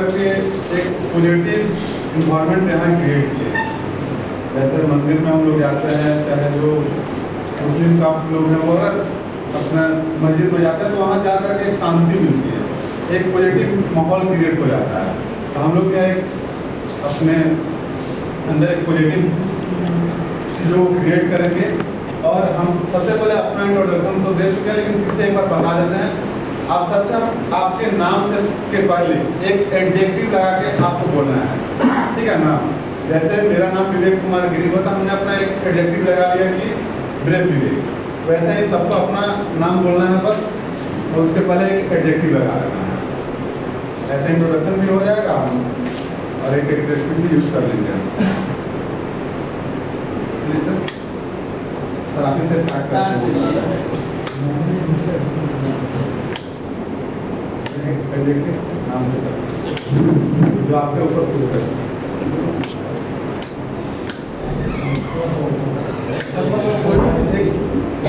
करके एक positive environment यहाँ क्रिएट किए। जैसे मंदिर में हम लोग जाते हैं, चाहे जो मुस्लिम का लोग हैं वो अगर अपना मस्जिद में जाते हैं तो वहाँ जा करके एक शांति मिलती है, एक पॉजिटिव माहौल क्रिएट हो जाता है। तो हम लोग क्या एक अपने अंदर एक पॉजिटिव चीज़ों को क्रिएट करेंगे। और हम सबसे पहले अपना इंट्रोडक्शन तो दे चुके हैं, लेकिन फिर से एक बार बता देते हैं। आप सबसे आपके नाम से के पहले एक एडजेक्टिव लगा के आपको बोलना है, ठीक है ना। जैसे मेरा नाम विवेक कुमार गिरी हुआ था, हमने अपना एक एडजेक्टिव लगा लिया कि ब्रेव विवेक। वैसे ही सबको अपना नाम बोलना है बस, और उसके पहले एक एडजेक्टिव लगा देना है। ऐसे इंट्रोडक्शन भी हो जाएगा और एक एडजेक्टिव भी यूज़ कर लेंगे। प्लीज सर आप इसे स्टार्ट करते हैं नाम जो आपके ऊपर पूछ रहे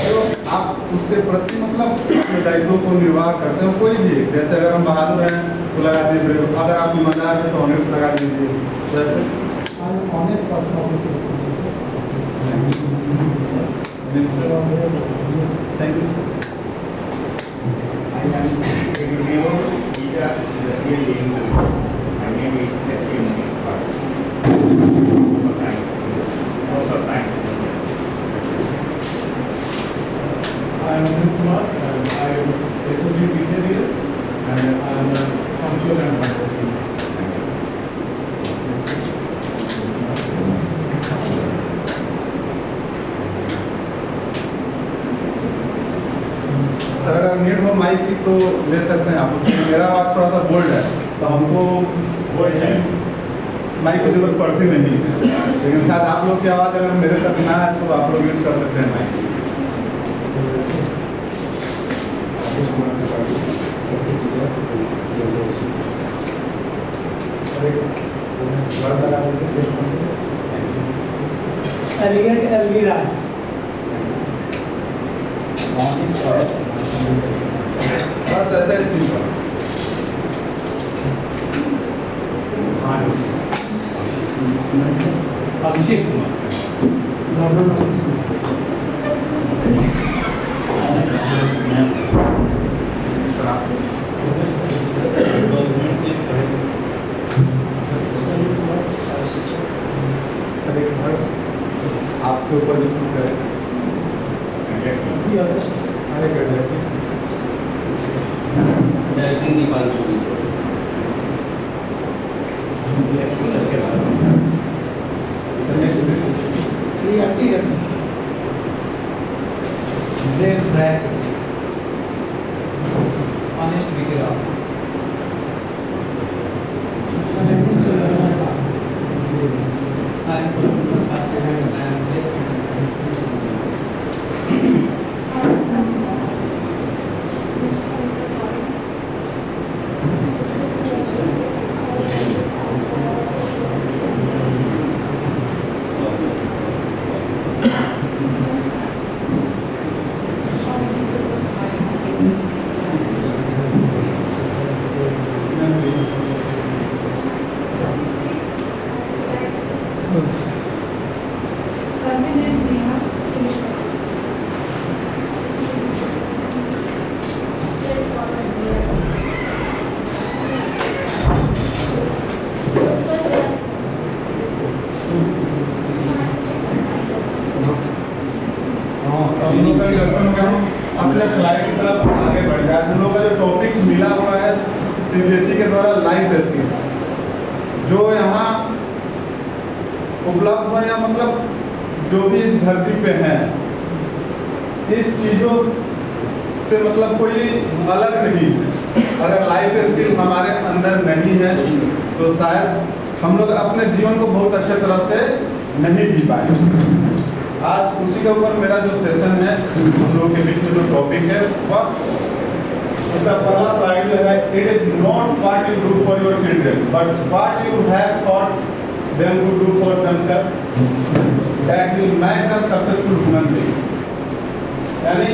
जो आप उसके प्रति मतलब दायित्वों को निर्वाह करते हो। कोई भी, जैसे अगर हम बहादुर हैं तो लगा दीजिए, अगर आप ईमानदार हैं तो ऑनेस्ट लगा दीजिए। Thank you. I am Gurdev Gita Jasir Yendu. My name is S.K. Social Science. Social Science. I am Amit Kumar and I am SSG teacher here and I am a punctual and hardworking. Sir अगर need हो mic की तो ले सकते हैं आप। मेरा आवाज़ थोड़ा सा बोल्ड है तो हमको माइक की जरूरत पड़ती नहीं है, लेकिन शायद आप लोग की आवाज़ अगर मेरे तक ना है तो आप लोग यूज कर सकते हैं माइक। एलिगेंट एल्वीरा बस ऐसा ही सिंपल। अभिषेक कुमार आपके ऊपर जो शुरू करें दर्शन दीपांशु ऑनेस्ट विकेट अपने स्लाइड की तरफ आगे बढ़ जाए। हम लोग का जो टॉपिक मिला हुआ है सीबीएसई के द्वारा लाइफ स्किल, जो यहाँ उपलब्ध है या मतलब जो भी इस धरती पे हैं, इस चीज़ों से मतलब कोई अलग नहीं है। अगर लाइफ स्किल हमारे अंदर नहीं है तो शायद हम लोग अपने जीवन को बहुत अच्छे तरह से नहीं जी पाएंगे। आज उसी के ऊपर मेरा जो सेशन है, हम लोग के बीच में जो टॉपिक है वह उसका पहला स्लाइड जो है, it is not what you do for your children but what you have thought them to do for themself that will make them successful human being. यानी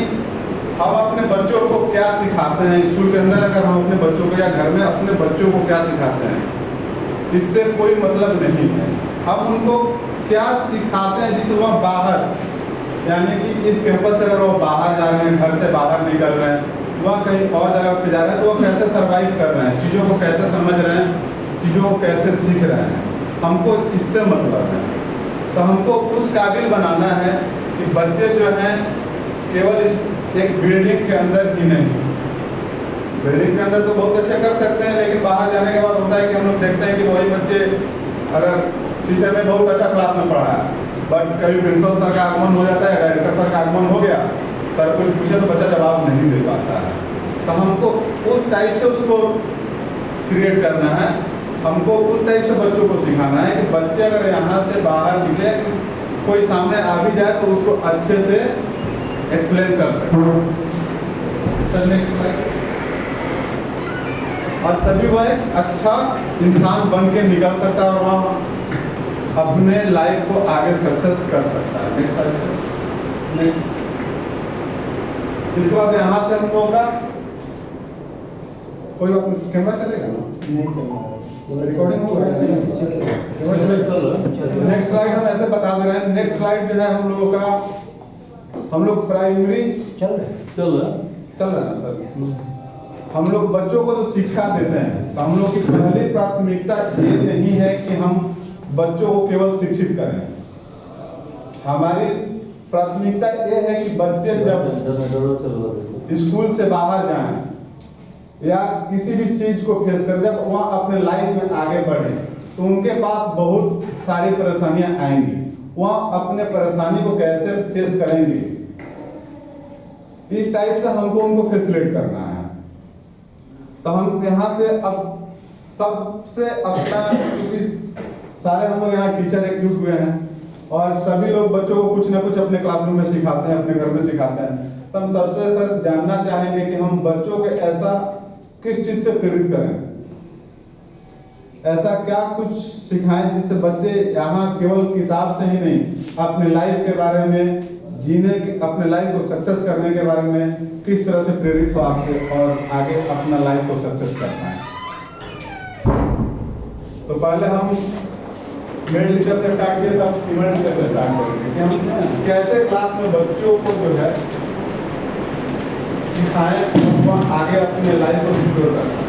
हम अपने बच्चों को क्या सिखाते हैं स्कूल के अंदर, अगर हम अपने बच्चों को या घर में अपने बच्चों को क्या सिखाते हैं, इससे कोई मतलब नहीं है। हम उनको क्या सिखाते हैं जिससे वह बाहर, यानी कि इस कैंपस से अगर वो बाहर जा रहे हैं, घर से बाहर निकल रहे हैं, वह कहीं और जगह पे जा रहे हैं, तो वो कैसे सर्वाइव कर रहे हैं, चीज़ों को कैसे समझ रहे हैं, चीज़ों को कैसे सीख रहे हैं, हमको इससे मतलब है। तो हमको उस काबिल बनाना है कि बच्चे जो हैं केवल एक बिल्डिंग के अंदर ही नहीं, बिल्डिंग के अंदर तो बहुत अच्छे कर सकते हैं, लेकिन बाहर जाने के बाद होता है कि हम लोग देखते हैं कि वही बच्चे, अगर टीचर ने बहुत अच्छा क्लास में पढ़ाया, बट कभी प्रिंसिपल सर का आगमन हो जाता है, डायरेक्टर सर का आगमन हो गया, सर कुछ पूछे तो बच्चा जवाब नहीं दे पाता है। तो हमको उस टाइप से उसको क्रिएट करना है, हमको उस टाइप से बच्चों को सिखाना है कि बच्चे अगर यहाँ से बाहर निकले, कोई सामने आ भी जाए तो उसको अच्छे से एक्सप्लेन कर सके। Sir next slide. और तभी वह एक अच्छा इंसान बन के निकल सकता है और वह अपने लाइफ को आगे सक्सेस कर सकता है। Next slide. नेक्स्ट। इसके बाद यहाँ से हम लोग का कोई बात नहीं, कैमरा चलेगा ना? नहीं चल रहा है, रिकॉर्डिंग होगा। नेक्स्ट स्लाइड हम ऐसे बता दे रहे हैं। नेक्स्ट स्लाइड जो है हम लोगों का, हम लोग प्राइमरी चल रहा है ना सर। हम लोग बच्चों को जो शिक्षा देते हैं, तो हम लोग की पहली प्राथमिकता ये नहीं है कि हम बच्चों को केवल शिक्षित करें। हमारी प्राथमिकता ये है कि बच्चे जब स्कूल से बाहर जाएं या किसी भी चीज को फेस करें, जब वह अपने लाइफ में आगे बढ़े, तो उनके पास बहुत सारी परेशानियां आएंगी। वह अपने परेशानी को कैसे फेस करेंगे, इस टाइप से हमको उनको फैसिलिटेट करना है। तो हम यहाँ से अब सबसे अपना, क्योंकि सारे हम लोग यहाँ टीचर एकजुट हुए हैं और सभी लोग बच्चों को कुछ ना कुछ अपने क्लासरूम में सिखाते हैं, अपने घर में सिखाते हैं। तो हम सबसे सर जानना चाहेंगे कि हम बच्चों को ऐसा किस चीज से प्रेरित करें, ऐसा क्या कुछ सिखाएं जिससे बच्चे यहाँ केवल किताब से ही नहीं, अपने लाइफ के बारे में जीने की, अपने लाइफ को सक्सेस करने के बारे में किस तरह से प्रेरित हो आपसे और आगे अपना लाइफ को सक्सेस करना है। तो पहले हम मेल टीचर से स्टार्ट किए, तब फीमेल टीचर से स्टार्ट करेंगे कि हम कैसे क्लास में बच्चों को जो है सिखाएं, वह आगे अपने लाइफ को सिक्योर कर सकें।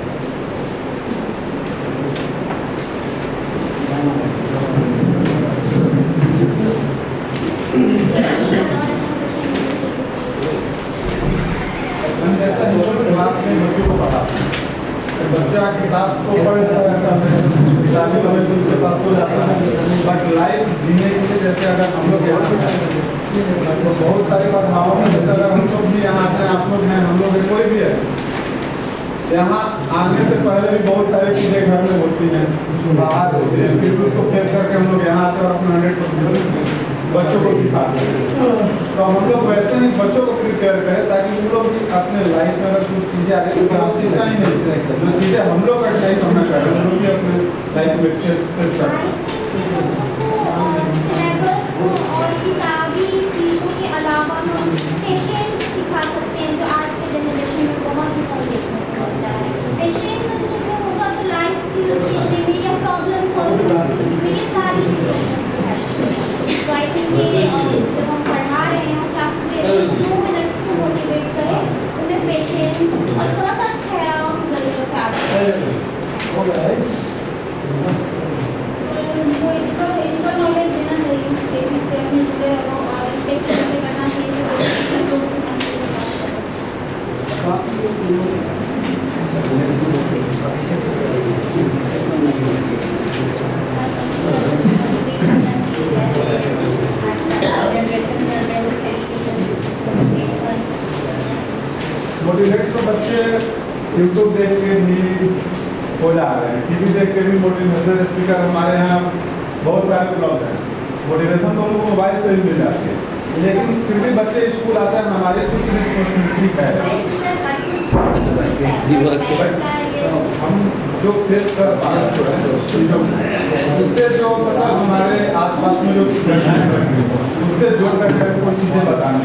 क्लास में बच्चों को पढ़ाते हैं, बच्चा किताब को पढ़ रहा है, किताबी नॉलेज उसके पास हो जाता है, बट लाइफ जीने के लिए जैसे अगर हम लोग यहाँ तो बहुत सारी बाधाओं में, जैसे अगर हम लोग भी यहाँ आते हैं, आप लोग हैं, हम लोग कोई भी है, यहाँ आने से पहले भी बहुत सारी चीज़ें घर में होती हैं, बाहर होती हैं, फिर उसको फेस करके हम लोग यहाँ आते हैं और अपना 100% बच्चों को सिखाते हैं। तो हम लोग वैसे ही बच्चों को प्रिपेयर करें ताकि उन लोग भी अपने लाइफ में अगर कुछ चीज़ें आगे तो शिक्षा ही नहीं, जो चीज़ें हम लोग का नहीं समझ कर रहे हैं, उन लोग भी अपने लाइफ में फेस करें। और किताबी चीज़ों के अलावा हम पेशेंस सिखा सकते हैं, जो आज के जनरेशन में बहुत ही कम देखने को मिलता है। पेशेंस अगर होगा तो लाइफ स्किल्स सीखने में या प्रॉब्लम सॉल्विंग स्किल्स में ये सारी चीज़ें तो आई थिंक ये जब हम पढ़ा रहे हैं क्लासेस ले रहे हैं, 2 मिनट को मोटिवेट करें, उन्हें पेशेंस और थोड़ा सा ठहराव की ज़रूरत है। उनको इनका नॉलेज देना चाहिए, टेक्निक से अपने जुड़े रहो और इस टेक्निक से करना मोटिवेट तो बच्चे यूट्यूब देख के भी हो जा रहे हैं, टीवी देख के भी मोटिवेशनल स्पीकर हमारे यहाँ बहुत सारे उपलब्ध हैं। मोटिवेशन तो उनको मोबाइल से भी मिल जाती है, लेकिन फिर भी बच्चे स्कूल आते हैं, हमारे कुछ रिस्पॉन्सिबिलिटी है, हम जो फेस कर पा रहे हैं उससे जो मतलब हमारे आसपास में जो घटनाएं घट रही हैं उससे जोड़ कर कोई चीज़ें बताने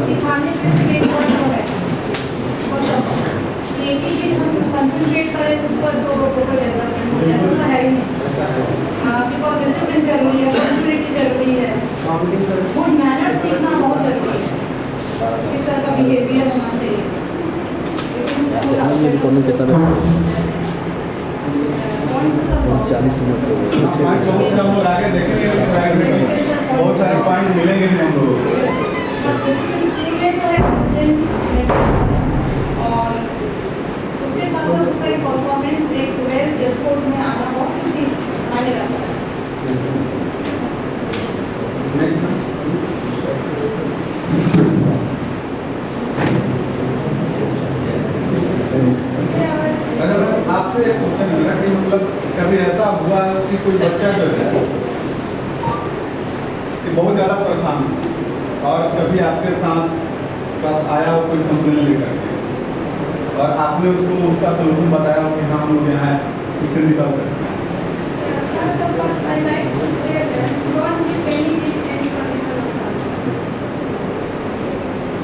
सिखाने पे से एक वर्ड हो गए एक ही चीज हम कंसंट्रेट करें उस पर तो कोई डेवलपमेंट हो ऐसा तो है ही नहीं बिकॉज डिसिप्लिन जरूरी है कंटिन्यूटी जरूरी है गुड मैनर्स सीखना बहुत जरूरी है किस तरह का बिहेवियर होना चाहिए कॉमेंट कितना 40 मिनट हो गए। पॉइंट हम लोग आगे देखेंगे बहुत सारे पॉइंट मिलेंगे हम लोगों को। और उसके साथ साथ उसका एक परफॉर्मेंस एक वेल ड्रेस कोड में आना बहुत कुछ मायने रखता है। आपसे एक क्वेश्चन है मेरा कि मतलब कभी ऐसा हुआ कि कोई बच्चा जो है कि बहुत ज़्यादा परेशान है और कभी आपके साथ पास आया हो कोई कंप्लेन लेकर के और आपने उसको उसका सोल्यूशन बताया हो कि हाँ हम लोग यहाँ इससे निकल सकते हैं। I like to say that don't give any permission of God.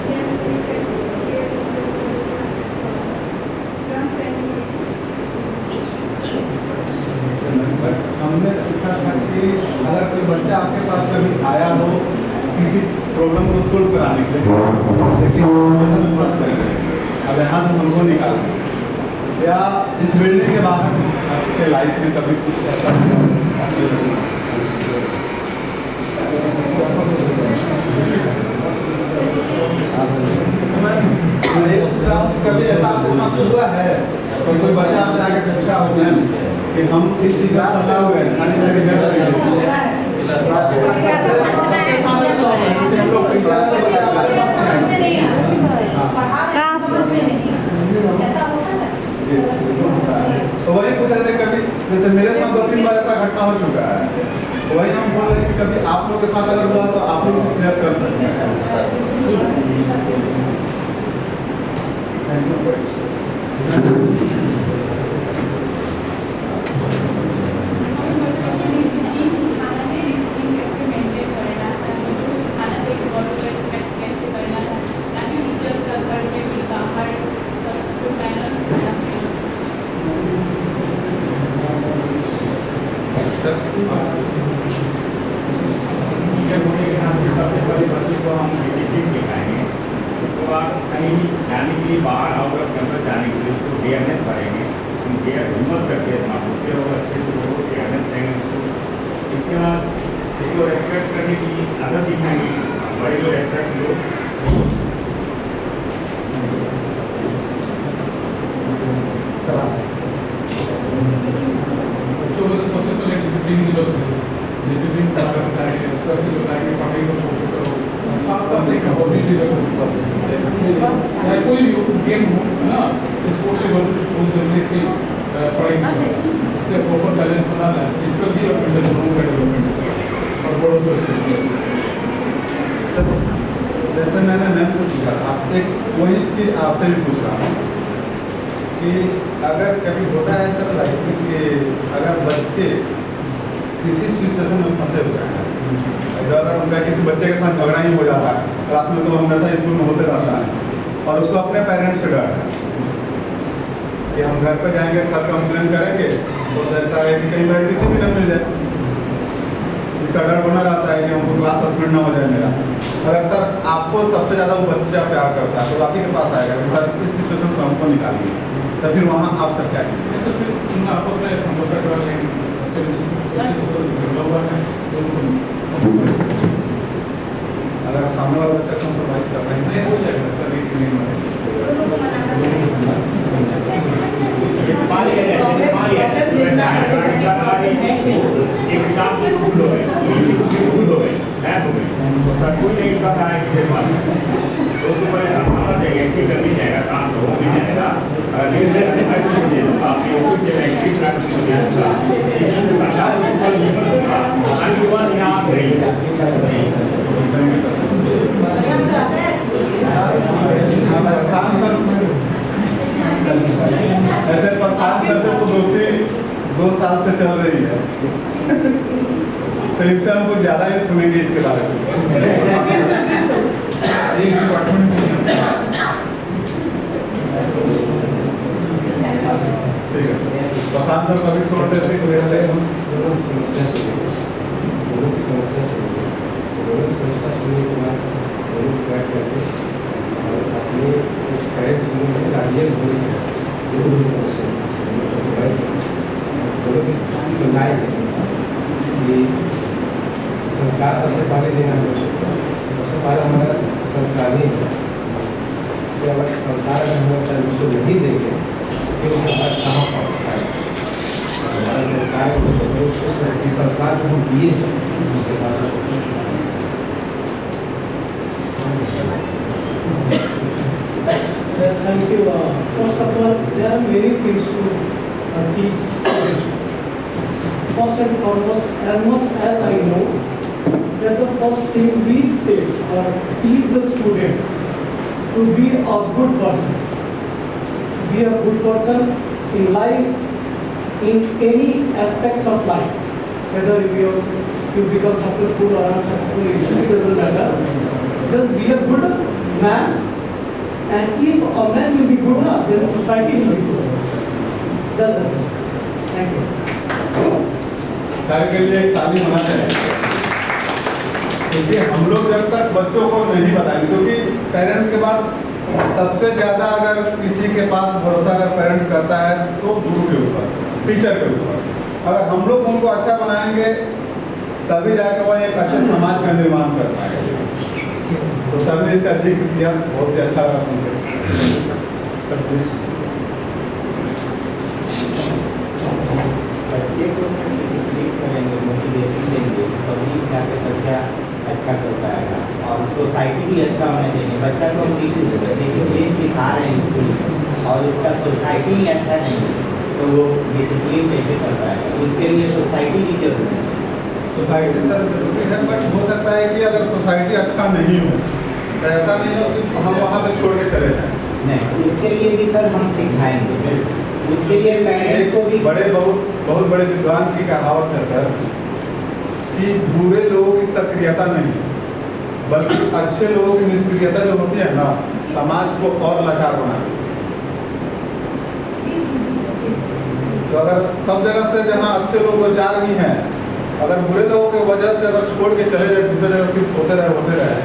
Then we can get the resources. Don't panic. हमने सीखा था कि अगर कोई बच्चा आपके पास कभी आया हो किसी प्रॉब्लम को सोल्व कराने के लिए लेकिन अब यहाँ से उनको निकालना या इस बिल्डिंग के बाहर आपके लाइफ में कभी कुछ ऐसा कभी ऐसा आपके साथ हुआ है और कोई बच्चा आपसे आके पूछा हो मैम कि हम इस चीज का फंसा हुए हैं खाने के लिए तो वही पूछ रहे थे कभी जैसे मेरे साथ 2-3 बार ऐसा घटना हो चुका है वही हम बोल रहे हैं कि कभी आप लोग के साथ अगर हुआ तो आप लोग शेयर कर सकते हैं। सबसे पहले बच्चों को हम डिसिप्लिन सिखाएंगे उसके बाद कहीं भी जाने के लिए बाहर आउट ऑफ कैंपस जाने के लिए उसको अवेयरनेस करेंगे हिम्मत करके माँ होते हो अच्छे से वो अवेयरनेस देंगे उसको। इसके बाद उसको रेस्पेक्ट करने की आदत सिखाएंगे बड़े लोग रेस्पेक्ट लो। बच्चों को तो सबसे पहले डिसिप्लिन की जरूरत है। डिसिप्लिन का होता है इसका भी होता है कि पढ़ाई को फोकस करो साथ साथ एक हॉबी भी रखो चाहे कोई भी गेम हो ना स्पोर्ट्स से बहुत जरूरी है पढ़ाई इससे प्रॉपर बैलेंस बनाना है इसका भी अपने दोनों का डेवलपमेंट और बड़ों को जैसे मैंने मैम को पूछा आप एक वही चीज़ आपसे भी पूछ रहा हूँ कि अगर कभी होता है सर लाइफ में कि अगर बच्चे किसी सिचुएशन में फंसे हुए हैं अगर उनका किसी बच्चे के साथ झगड़ा ही हो जाता है रात में तो हमेशा स्कूल में होते रहता है और उसको अपने पेरेंट्स से डर है कि हम घर पर जाएंगे सर कंप्लेन करेंगे तो ऐसा है कि कहीं बार किसी भी न मिल जाए इसका डर बना रहता है कि हमको क्लास सस्पेंड ना हो जाए मेरा। अगर सर आपको सबसे ज़्यादा वो बच्चा प्यार करता है तो आप ही के पास आएगा कि सर इस सिचुएशन से हमको निकालिए तो फिर वहाँ आप सब क्या कीजिए? तो फिर उनका आपस में समझौता करा लेंगे उसके पास तो उसको बड़े संभावना देंगे कि कर नहीं जाएगा, काम तो हो भी जाएगा। अगर नहीं दे तो दे दूँगा, आपकी ऑफिस से 21 लाख रुपये दे दूँगा। इसमें सरकार उसको बल नहीं दूँगा, हालांकि वह निराश रहेगी। ऐसे प्रशांत सर से तो दोस्ती 2 साल से चल रही है, तो इनसे हम कुछ ज़्यादा ही सुनेंगे इसके बारे में। एक डिपार्टमेंट में ठीक है, प्रशांत सर कभी थोड़ा सा ऐसे ले रहे हैं। लोगों की समस्या सुनने के बाद लोग बैठ करके और अपने पेरेंट्स में गार्जियन होने लोगों की सुनाई कि संस्कार सबसे पहले देना सबसे पहले हमारा संस्कार ही है। अगर संस्कार अगर हमारे उसको नहीं देंगे फिर वो संस्कार कहाँ पहुँचता है। हमारा संस्कार उसको संस्कार जो हम दिए उसके बाद Thank you. First of all, there are many things to teach. First and foremost, as much as I know, that the first thing we say or teach the student to be a good person. Be a good person in life, in any aspects of life. Whether you become successful or unsuccessful, it doesn't matter. Just be a good man. And if a man will be good enough, then society will be good. That's it. Thank you. Sir के लिए एक ताली होना चाहिए, क्योंकि हम लोग जब तक बच्चों को नहीं बताएंगे, क्योंकि पेरेंट्स के बाद सबसे ज़्यादा अगर किसी के पास भरोसा अगर पेरेंट्स करता है तो गुरु के ऊपर, टीचर के ऊपर। अगर हम लोग उनको अच्छा बनाएंगे तभी जाके वह एक अच्छे समाज का निर्माण कर पाएंगे। तो सर ने इसका जिक्र किया, बहुत ही अच्छा लगा सुनकर। बच्चे को डिसिप्लिन करेंगे, मोटिवेशन देंगे, तभी जाकर बच्चा अच्छा कर पाएगा। और सोसाइटी भी अच्छा होना चाहिए। बच्चा को हम डिसिप्लिन सिखा रहे हैं स्कूल में और उसका सोसाइटी ही अच्छा नहीं है तो वो डिसिप्लिन कैसे कर पाएगा। उसके लिए सोसाइटी की जरूरत है। सोसाइटी सर जरूरी है, बट हो सकता है कि अगर सोसाइटी अच्छा नहीं हो तो ऐसा नहीं हो कि हम वहाँ पे छोड़ के चले जाएं। नहीं, उसके लिए भी सर हम सिखाएंगे। उसके लिए पेरेंट्स को भी बहुत बड़े विद्वान की कहावत है सर कि बुरे लोगों की सक्रियता नहीं, बल्कि अच्छे लोगों की निष्क्रियता जो होती है ना, समाज को और लाचार बनाती है। तो अगर सब जगह से जहाँ अच्छे लोग जा रही हैं, अगर बुरे लोगों की वजह से अगर छोड़ के चले जाए, दूसरे जगह शिफ्ट होते रहे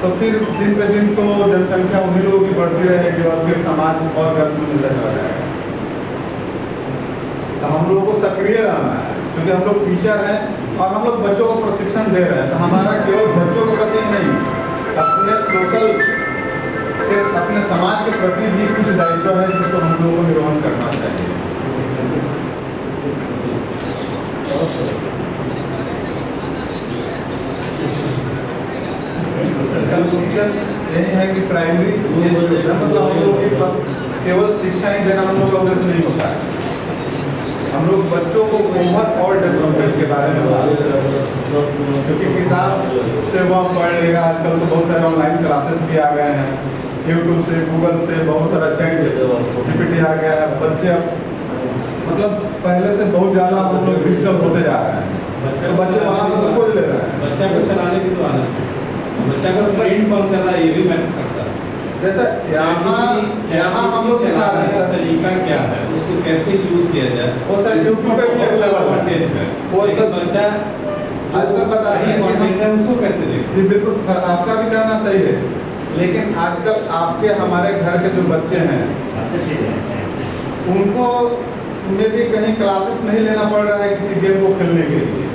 तो फिर दिन पे दिन तो जनसंख्या उन्हीं लोगों की बढ़ती रहेगी और फिर समाज और गर्म में मिलता चला जाएगा। तो हम लोगों को सक्रिय रहना है, क्योंकि हम लोग टीचर हैं और हम लोग बच्चों को प्रशिक्षण दे रहे हैं। तो हमारा केवल बच्चों के प्रति ही नहीं, अपने सोशल के अपने समाज के प्रति भी कुछ दायित्व है जिसको हम लोगों को निर्वहन करना चाहिए। यही है कि प्राइमरी मतलब हम लोग केवल शिक्षा ही देना हम लोग का उद्देश्य नहीं होता है। हम लोग बच्चों को ओवर ऑल डेवलपमेंट के बारे में क्योंकि किताब से वो पढ़ लेगा। आजकल तो बहुत सारे ऑनलाइन क्लासेस भी आ गए हैं, यूट्यूब से, गूगल से बहुत सारा चैट जीपीटी आ गया है। बच्चे मतलब पहले से बहुत ज़्यादा हम लोग डिजिटल होते जा रहे हैं। बच्चे वहाँ से तो खोज ले रहे हैं। बच्चा को चलाने की तो आना चाहिए, बच्चा का ब्रेन कौन करना है ये भी मैटर करता है। जैसे यहाँ हम लोग सिखा रहे हैं तरीका क्या है, उसको कैसे यूज किया जाए, वो सर यूट्यूब पे भी अवेलेबल है। वो सब बच्चा ऐसा बता रही है उसको कैसे देखें। जी बिल्कुल सर, आपका भी कहना सही है, लेकिन आजकल आपके हमारे घर के जो बच्चे हैं उनको में भी कहीं क्लासेस नहीं लेना पड़ रहा है किसी गेम को खेलने के लिए।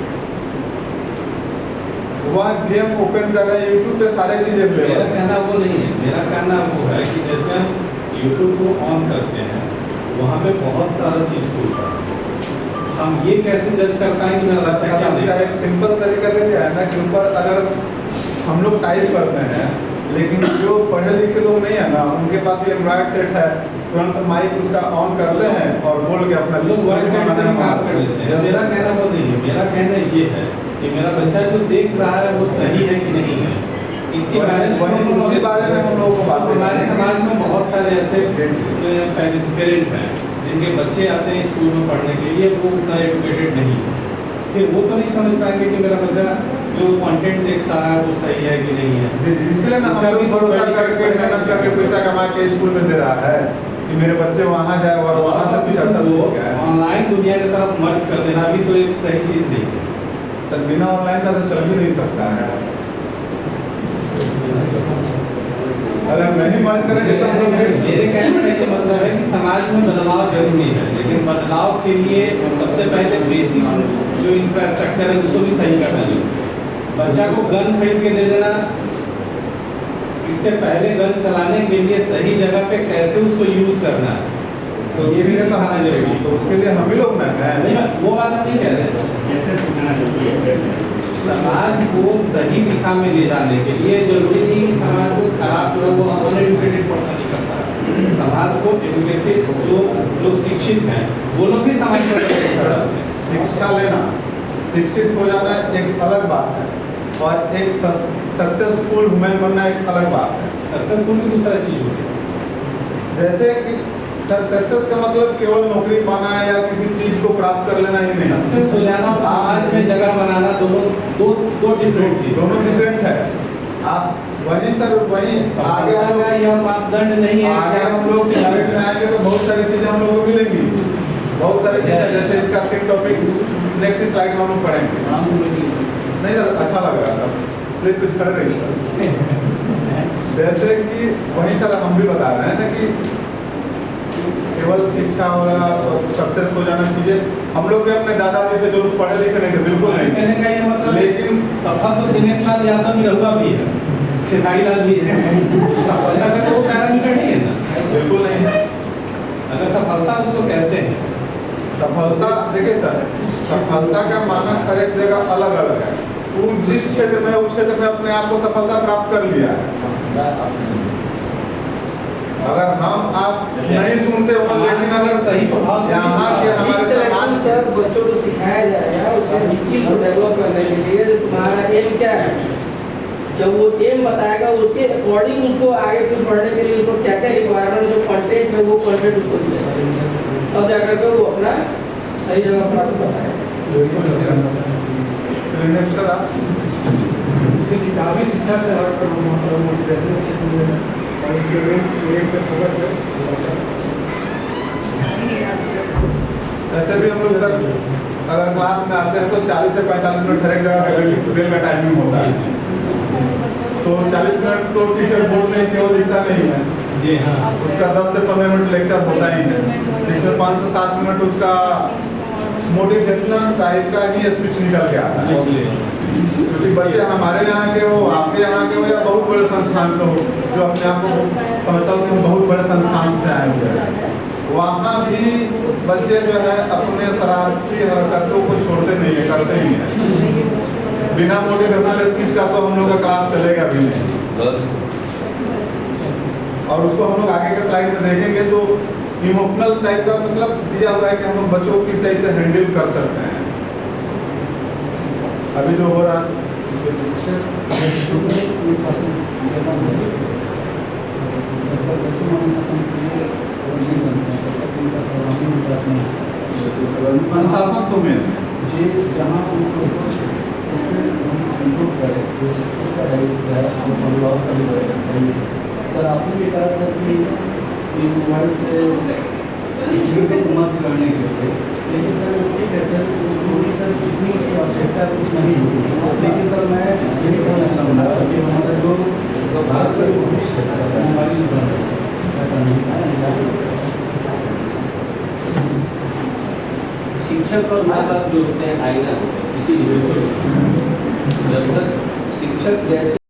वह गेम ओपन कर रहे हैं, यूट्यूब पे सारी चीज़ें अवेलेबल मेरा है। कहना वो नहीं है, मेरा कहना वो है कि जैसे हम यूट्यूब को ऑन करते हैं वहाँ पे बहुत सारा चीज़ खुलता है, हम ये कैसे जज कर पाएं कि मेरा बच्चा क्या इसका एक सिंपल तरीका ले लिया है ना कि ऊपर अगर हम लोग टाइप करते हैं लेकिन जो पढ़े लिखे लोग नहीं है ना, उनके पास भी एंड्रॉइड सेट है, तुरंत माइक उसका ऑन करते हैं और बोल के अपना लोग वॉइस सेट से भी काम कर लेते हैं। मेरा कहना वो नहीं है, मेरा कहना ये है कि मेरा बच्चा जो देख रहा है वो सही है कि नहीं है, इसके बारे में उसी बारे में हम लोगों को बात हमारे समाज में बहुत सारे ऐसे पेरेंट हैं जिनके बच्चे आते हैं स्कूल में पढ़ने के लिए, वो उतना एजुकेटेड नहीं है, फिर वो तो नहीं समझ पाएंगे कि मेरा बच्चा जो कंटेंट देख रहा है वो सही है कि नहीं है। इसलिए ना हम लोग भरोसा करके मेहनत करके पैसा कमा के स्कूल में दे रहा है कि मेरे बच्चे वहाँ जाए और वहाँ से कुछ अच्छा वो सीख जाए। ऑनलाइन दुनिया की तरफ मर्ज कर देना भी तो एक सही चीज़ नहीं है। तो बिना ऑनलाइन का तो चल भी नहीं सकता है। अगर नहीं मर्ज करेंगे तो हम लोग मेरे कहने का ये मतलब है कि समाज में बदलाव जरूरी है, लेकिन बदलाव के लिए सबसे पहले बेसिक जो इंफ्रास्ट्रक्चर है उसको भी सही करना चाहिए। बच्चा को गन खरीद के दे देना, इससे पहले गन चलाने के लिए सही जगह पे कैसे उसको यूज करना है, तो ये भी सिखाना जरूरी है। तो उसके लिए हम ही लोग ना हैं। नहीं, वो बात हम नहीं कह रहे। कैसे सिखाना जरूरी है, कैसे समाज को सही दिशा में ले जाने के लिए जरूरी नहीं कि समाज को खराब जो है वो अनएजुकेटेड पर्सन ही करता है। समाज को एजुकेटेड जो लोग शिक्षित हैं वो लोग भी समाज को शिक्षा लेना, शिक्षित हो जाना एक अलग बात है और एक सक्सेसफुल वुमेन बनना एक अलग बात है। सक्सेसफुल भी दूसरा चीज होती है। जैसे कि सक्सेस का मतलब केवल नौकरी पाना है या किसी चीज को प्राप्त कर लेना ही नहीं। सक्सेस हो जाना और समाज में जगह बनाना दो डिफरेंट चीज, दोनों डिफरेंट है। आप वही सर वही आगे हम लोग यह मापदंड नहीं है। आगे हम लोग सिलेक्ट में आएंगे तो बहुत सारी चीजें हम लोग को मिलेंगी, बहुत सारी चीजें। जैसे इसका 3 टॉपिक नेक्स्ट स्लाइड में हम लोग पढ़ेंगे। नहीं सर अच्छा लग रहा था, प्लीज कुछ कर रही है। जैसे कि वही सर हम भी बता रहे हैं ना कि केवल शिक्षा वगैरह सक्सेस हो जाना चीजें हम लोग भी अपने दादाजी से जो पढ़े लिखे नहीं थे, बिल्कुल नहीं। कहने का ये मतलब लेकिन सफल तो दिनेश लाल यादव निरहुआ भी है, खेसारी लाल भी है, सफलता का तो वो पैरामीटर नहीं है ना, बिल्कुल नहीं। अगर सफलता उसको कहते हैं। सफलता देखिए सर, सफलता का मानक हर एक जगह अलग अलग है। तू जिस क्षेत्र में है उस क्षेत्र में अपने आप को सफलता प्राप्त कर लिया है। अगर हम आप नहीं सुनते हो, लेकिन अगर सही प्रभाव यहाँ के हमारे समाज सर बच्चों को सिखाया जाएगा उसके स्किल को डेवलप करने के लिए जो तुम्हारा एम क्या है, जब वो एम बताएगा उसके अकॉर्डिंग उसको आगे कुछ पढ़ने के लिए उसको क्या क्या रिक्वायरमेंट जो कंटेंट है वो कंटेंट उसको दिया, तब जाकर के वो अपना सही जगह प्राप्त कर पाएगा। सर आप उससे किताबी शिक्षा से हटकर मोटिवेशन क्षेत्र में और उसके मेन पे फोकस है। ऐसे भी हम लोग सर अगर क्लास में आते हैं तो 40 से 45 मिनट हर एक जगह बेल का टाइमिंग होता है। तो 40 मिनट तो टीचर बोर्ड में केवल लिखता नहीं है जी हाँ, उसका 10 से 15 मिनट लेक्चर होता ही है, जिसमें 5 से 7 मिनट उसका मोटिवेशनल टाइप का ही स्पीच निकल के आता है। क्योंकि बच्चे हमारे यहाँ के हो, आपके यहाँ के हो या बहुत बड़े संस्थान के हो, जो अपने आप को समझता हूँ कि हम बहुत बड़े संस्थान से आए हुए हैं, वहाँ भी बच्चे जो है अपने शरारती हरकतों को छोड़ते नहीं है, करते ही हैं। बिना मोटिवेशनल स्पीच का तो हम लोग का क्लास चलेगा भी नहीं। और उसको हम लोग आगे के स्लाइड में देखेंगे जो इमोशनल टाइप का मतलब दिया हुआ है कि हम लोग बच्चों को किस टाइप से हैंडल कर सकते हैं। अभी जो हो रहा है अनुशासन तो में जहाँ उनको इम्प्रूव करे जो शिक्षक का दायित्व है वो अभिभावक का भी दायित्व है। सर आपने भी कहा था कि मोबाइल से मर्ज करने के लिए, लेकिन सर ठीक है सर थोड़ी सर इतनी उसकी आवश्यकता कुछ नहीं होगी, लेकिन सर मैं यही कहना चाहूँगा कि हमारा जो भारत का भविष्य है मोबाइल में बन रहा है, ऐसा नहीं। शिक्षक और माँ बाप जो होते हैं आईना होते हैं, इसीलिए जब तक शिक्षक जैसे